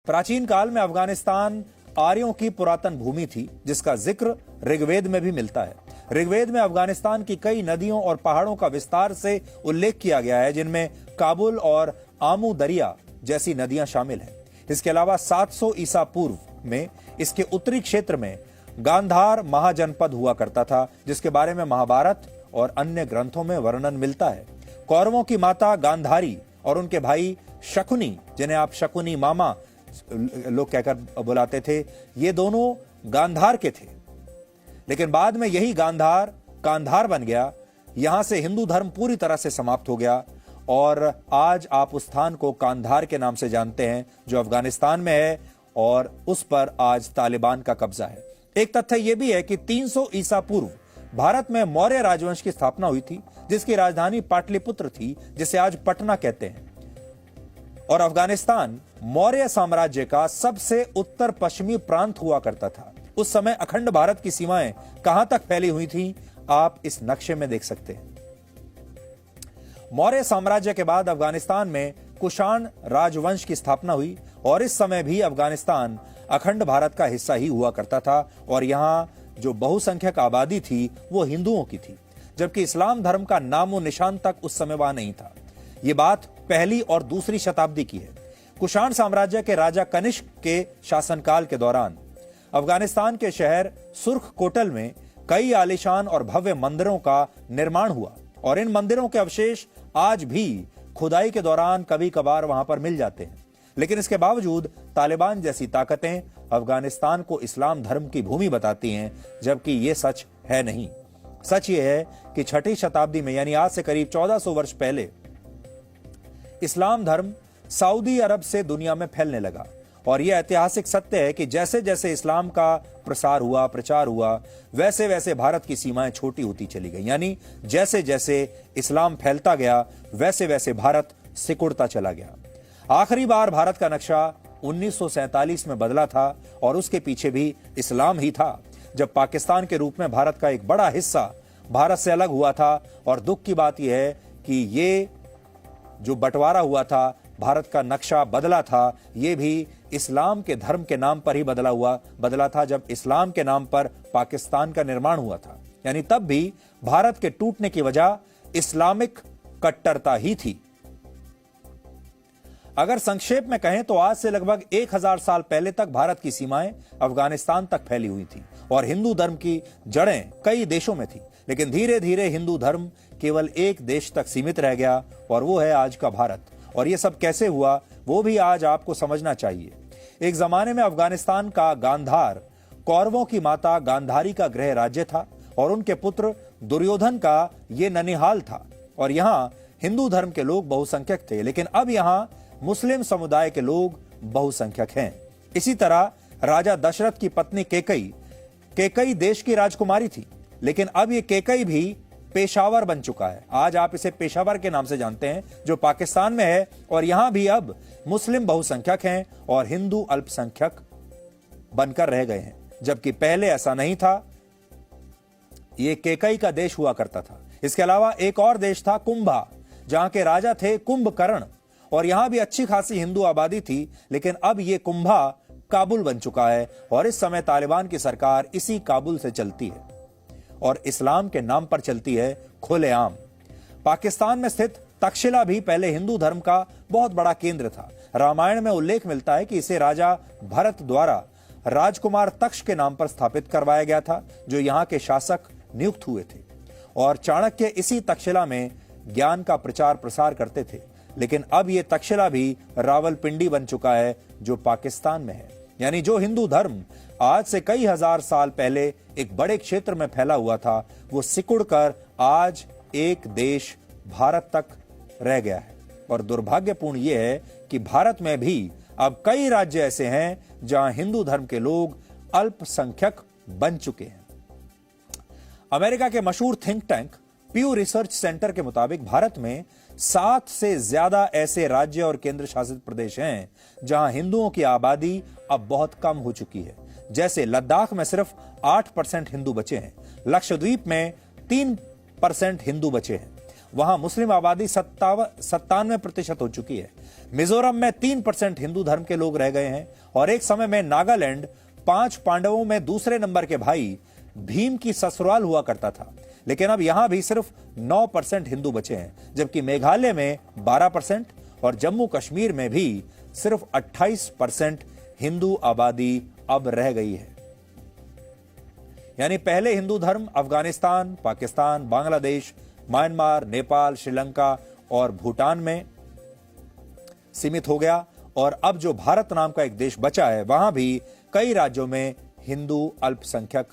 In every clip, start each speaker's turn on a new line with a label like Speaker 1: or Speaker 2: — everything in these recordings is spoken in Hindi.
Speaker 1: प्राचीन काल में अफगानिस्तान आर्यों की पुरातन भूमि थी, जिसका जिक्र ऋग्वेद में भी मिलता है। ऋग्वेद में अफगानिस्तान की कई नदियों और पहाड़ों का विस्तार से उल्लेख किया गया है, जिनमें काबुल और आमू दरिया जैसी नदियां शामिल हैं। इसके अलावा 700 ईसा पूर्व में इसके उत्तरी क्षेत्र में गांधार महाजनपद हुआ करता था, जिसके बारे में महाभारत और अन्य ग्रंथों में वर्णन मिलता है। कौरवों की माता गांधारी और उनके भाई शकुनी, जिन्हें आप शकुनी मामा लोग कहकर बुलाते थे, ये दोनों गांधार के थे। लेकिन बाद में यही गांधार कांधार बन गया। यहां से हिंदू धर्म पूरी तरह से समाप्त हो गया और आज आप उस स्थान को कांधार के नाम से जानते हैं, जो अफगानिस्तान में है और उस पर आज तालिबान का कब्जा है। एक तथ्य यह भी है कि 300 ईसा पूर्व भारत में मौर्य राजवंश की स्थापना हुई थी, जिसकी राजधानी पाटलिपुत्र थी, जिसे आज पटना कहते हैं। और अफगानिस्तान मौर्य साम्राज्य का सबसे उत्तर पश्चिमी प्रांत हुआ करता था। उस समय अखंड भारत की सीमाएं कहां तक फैली हुई थी, आप इस नक्शे में देख सकते हैं। मौर्य साम्राज्य के बाद अफगानिस्तान में कुषाण राजवंश की स्थापना हुई और इस समय भी अफगानिस्तान अखंड भारत का हिस्सा ही हुआ करता था और यहां जो बहुसंख्यक आबादी थी वो हिंदुओं की थी, जबकि इस्लाम धर्म का नामो निशान तक उस समय वहां नहीं था। यह बात पहली और दूसरी शताब्दी की है। कुषाण साम्राज्य के राजा कनिष्क के शासनकाल के दौरान अफगानिस्तान के शहर सुर्ख कोटल में कई आलीशान और भव्य मंदिरों का निर्माण हुआ और इन मंदिरों के अवशेष आज भी खुदाई के दौरान कभी कभार वहां पर मिल जाते हैं। लेकिन इसके बावजूद तालिबान जैसी ताकतें अफगानिस्तान को इस्लाम धर्म की भूमि बताती हैं, जबकि यह सच है नहीं। सच यह है कि 6ठी शताब्दी में, यानी आज से करीब 1400 वर्ष पहले, इस्लाम धर्म सऊदी अरब से दुनिया में फैलने लगा और यह ऐतिहासिक सत्य है कि जैसे जैसे इस्लाम का प्रचार हुआ, वैसे वैसे भारत की सीमाएं छोटी होती चली गई। यानी जैसे जैसे इस्लाम फैलता गया, वैसे वैसे भारत सिकुड़ता चला गया। आखिरी बार भारत का नक्शा 1947 में बदला था और उसके पीछे भी इस्लाम ही था, जब पाकिस्तान के रूप में भारत का एक बड़ा हिस्सा भारत से अलग हुआ था। और दुख की बात यह है कि ये जो बंटवारा हुआ था, भारत का नक्शा बदला था, यह भी इस्लाम के धर्म के नाम पर ही बदला था, जब इस्लाम के नाम पर पाकिस्तान का निर्माण हुआ था। यानी तब भी भारत के टूटने की वजह इस्लामिक कट्टरता ही थी। अगर संक्षेप में कहें तो आज से लगभग 1000 साल पहले तक भारत की सीमाएं अफगानिस्तान तक फैली हुई थी और हिंदू धर्म की जड़ें कई देशों में थी। लेकिन धीरे धीरे हिंदू धर्म केवल एक देश तक सीमित रह गया और वो है आज का भारत। और ये सब कैसे हुआ, वो भी आज आपको समझना चाहिए। एक जमाने में अफगानिस्तान का गांधार कौरवों की माता गांधारी का गृह राज्य था और उनके पुत्र दुर्योधन का ये ननिहाल था और यहाँ हिंदू धर्म के लोग बहुसंख्यक थे। लेकिन अब यहाँ मुस्लिम समुदाय के लोग बहुसंख्यक हैं। इसी तरह राजा दशरथ की पत्नी केकई देश की राजकुमारी थी, लेकिन अब ये केकई भी पेशावर बन चुका है। आज आप इसे पेशावर के नाम से जानते हैं, जो पाकिस्तान में है। और यहां भी अब मुस्लिम बहुसंख्यक हैं और हिंदू अल्पसंख्यक बनकर रह गए हैं, जबकि पहले ऐसा नहीं था। यह केकई का देश हुआ करता था। इसके अलावा एक और देश था कुंभा, जहां के राजा थे कुंभकर्ण और यहां भी अच्छी खासी हिंदू आबादी थी। लेकिन अब यह कुंभा काबुल बन चुका है और इस समय तालिबान की सरकार इसी काबुल से चलती है और इस्लाम के नाम पर चलती है खुलेआम। पाकिस्तान में स्थित तक्षशिला भी पहले हिंदू धर्म का बहुत बड़ा केंद्र था। रामायण में उल्लेख मिलता है कि इसे राजा भरत द्वारा राजकुमार तक्ष के नाम पर स्थापित करवाया गया था, जो यहाँ के शासक नियुक्त हुए थे। और चाणक्य इसी तक्षशिला में ज्ञान का प्रचार प्रसार करते थे। लेकिन अब यह तक्षशिला भी रावलपिंडी बन चुका है, जो पाकिस्तान में है। यानी जो हिंदू धर्म आज से कई हजार साल पहले एक बड़े क्षेत्र में फैला हुआ था, वो सिकुड़कर आज एक देश भारत तक रह गया है। और दुर्भाग्यपूर्ण यह है कि भारत में भी अब कई राज्य ऐसे हैं जहां हिंदू धर्म के लोग अल्पसंख्यक बन चुके हैं। अमेरिका के मशहूर थिंक टैंक प्यू रिसर्च सेंटर के मुताबिक भारत में 7 से ज्यादा ऐसे राज्य और केंद्र शासित प्रदेश हैं जहां हिंदुओं की आबादी अब बहुत कम हो चुकी है। जैसे लद्दाख में सिर्फ 8% हिंदू बचे हैं, लक्षद्वीप में 3% हिंदू बचे हैं, वहां मुस्लिम आबादी 97% हो चुकी है। मिजोरम में 3% हिंदू धर्म के लोग रह गए हैं और एक समय में नागालैंड 5 पांडवों में दूसरे नंबर के भाई भीम की ससुराल हुआ करता था, लेकिन अब यहां भी सिर्फ 9% हिंदू बचे हैं, जबकि मेघालय में 12% और जम्मू कश्मीर में भी सिर्फ 28% हिंदू आबादी अब रह गई है। यानी पहले हिंदू धर्म अफगानिस्तान, पाकिस्तान, बांग्लादेश, म्यांमार, नेपाल, श्रीलंका और भूटान में सीमित हो गया और अब जो भारत नाम का एक देश बचा है वहां भी कई राज्यों में हिंदू अल्पसंख्यक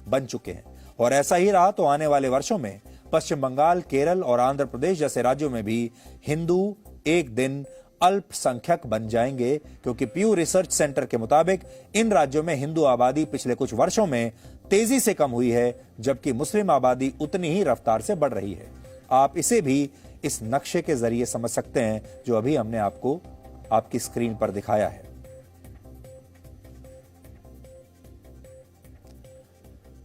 Speaker 1: बन चुके हैं और ऐसा ही रहा तो आने वाले वर्षों में पश्चिम बंगाल, केरल और आंध्र प्रदेश जैसे राज्यों में भी हिंदू एक दिन अल्पसंख्यक बन जाएंगे, क्योंकि प्यू रिसर्च सेंटर के मुताबिक इन राज्यों में हिंदू आबादी पिछले कुछ वर्षों में तेजी से कम हुई है, जबकि मुस्लिम आबादी उतनी ही रफ्तार से बढ़ रही है। आप इसे भी इस नक्शे के जरिए समझ सकते हैं जो अभी हमने आपको आपकी स्क्रीन पर दिखाया है।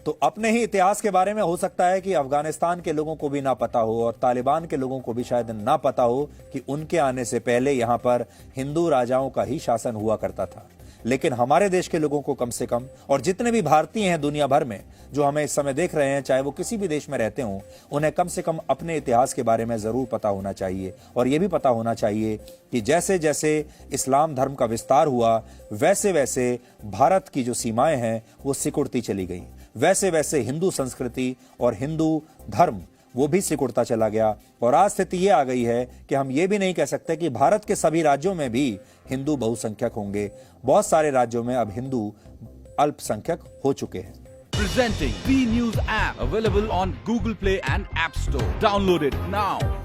Speaker 1: तो अपने ही इतिहास के बारे में हो सकता है कि अफगानिस्तान के लोगों को भी ना पता हो और तालिबान के लोगों को भी शायद ना पता हो कि उनके आने से पहले यहां पर हिंदू राजाओं का ही शासन हुआ करता था। लेकिन हमारे देश के लोगों को कम से कम, और जितने भी भारतीय हैं दुनिया भर में जो हमें इस समय देख रहे हैं, चाहे वो किसी भी देश में रहते हों, उन्हें कम से कम अपने इतिहास के बारे में जरूर पता होना चाहिए। और यह भी पता होना चाहिए कि जैसे जैसे इस्लाम धर्म का विस्तार हुआ वैसे वैसे भारत की जो सीमाएं हैं वो सिकुड़ती चली गई, वैसे वैसे हिंदू संस्कृति और हिंदू धर्म वो भी सिकुड़ता चला गया। और आज स्थिति ये आ गई है कि हम ये भी नहीं कह सकते कि भारत के सभी राज्यों में भी हिंदू बहुसंख्यक होंगे। बहुत सारे राज्यों में अब हिंदू अल्पसंख्यक हो चुके हैं।
Speaker 2: Presenting B News app available on Google Play and App Store. Download it now.